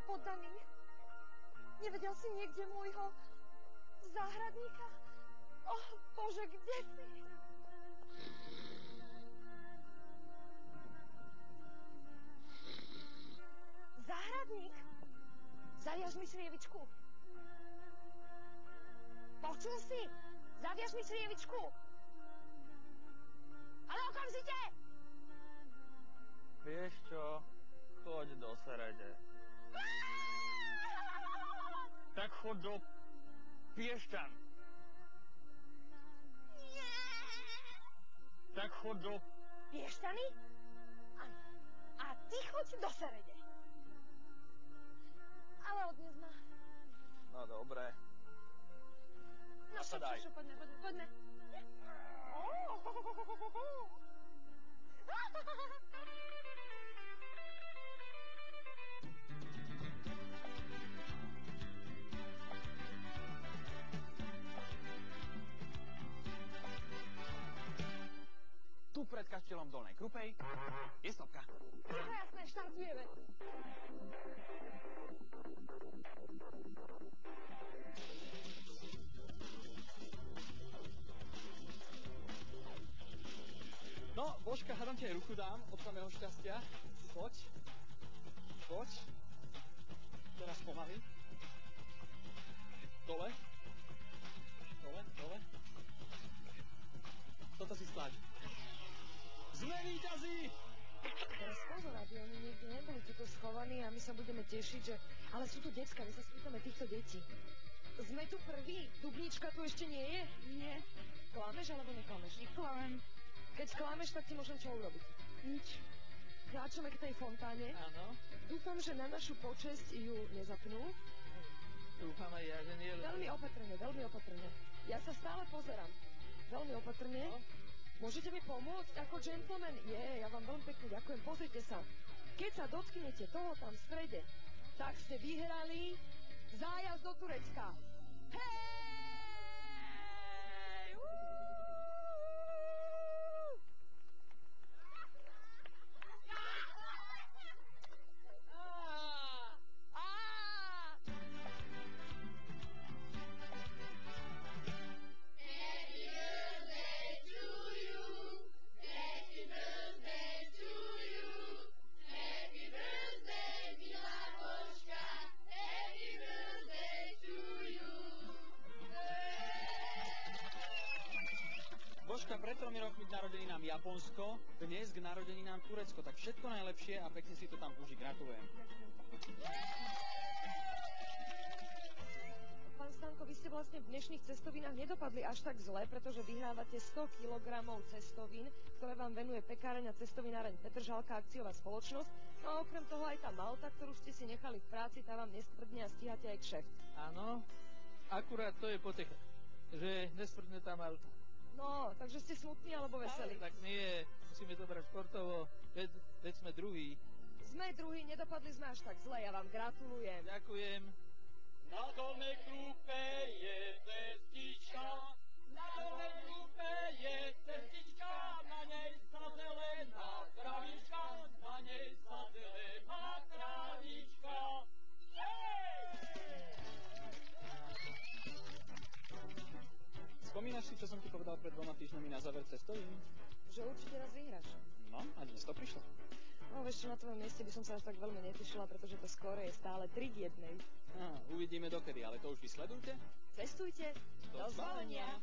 môj poddaný? Nevedel si niekde môjho záhradníka? Bože, kde si? Záhradník? Zaviaž mi črievičku. Počul si? Zaviaž mi črievičku. Ale okamžite! Vieš čo? Choď do Serede. Tak choď do Piešťan. Nie! Tak choď do Piešťany? Áno. A ty choď do Serede. Ale odnes ma. No dobre. No čo, poďme. Tu pred kaštielom Dolnej Krupej je stopka. Všetko jasné, štartujeme. No, Božka, hádam ti aj ruku dám od samého šťastia. Poď. Teraz pomaly. Dole. Toto si stlač. Sme víťazi! Teraz pozor, aby oni niekde neboli tuto schovaní a my sa budeme tešiť, že... Ale sú tu decka, my sa spýtame týchto detí. Sme tu prví? Dubníčka tu ešte nie je? Nie. Klameš alebo neklameš? Neklamem. Keď klameš, tak ti môžem čo urobiť? Nič. Kráčame k tej fontáne. Áno. Dúfam, že na našu počesť ju nezapnú. Dúfam aj ja, že nie. Veľmi opatrne. Ja sa stále pozerám. Veľmi opatrne. No. Môžete mi pomôcť ako gentleman? Ja vám veľmi pekne ďakujem. Pozrite sa. Keď sa dotknete toho tam v strede, tak ste vyhrali zájazd do Turecka. Hej! Božka, pred 3 rokmi k narodeninám Japonsko, dnes k narodeninám Turecko. Tak všetko najlepšie a pekne si to tam uži. Gratulujem. Pán Stanko, vy ste vlastne v dnešných cestovinách nedopadli až tak zle, pretože vyhrávate 100 kg cestovín, ktoré vám venuje pekáreň a cestovináreň Petržalka akciová spoločnosť. No a okrem toho aj tá Malta, ktorú ste si nechali v práci, tá vám nestvrdne a stíhate aj kšeft. Áno, akurát to je potecha, že nestvrdne tam mal. No, takže ste smutní alebo veselí? Tak nie, musíme to brať športovo, veď sme druhí. Sme druhí, nedopadli sme až tak zle, ja vám gratulujem. Ďakujem. Na Dolnej Krupe je cestička, na nej sa zelená travička, Spomínaš si, čo som ti povedal pred 2 týždňami na záver cestovín? Že určite raz vyhráš. No, a dnes to prišlo. No, vieš čo, na tvojom mieste by som sa až tak veľmi netešila, pretože to skóre je stále 3-1. Uvidíme dokedy, ale to už vysledujte. Cestujte. Do zbalenia.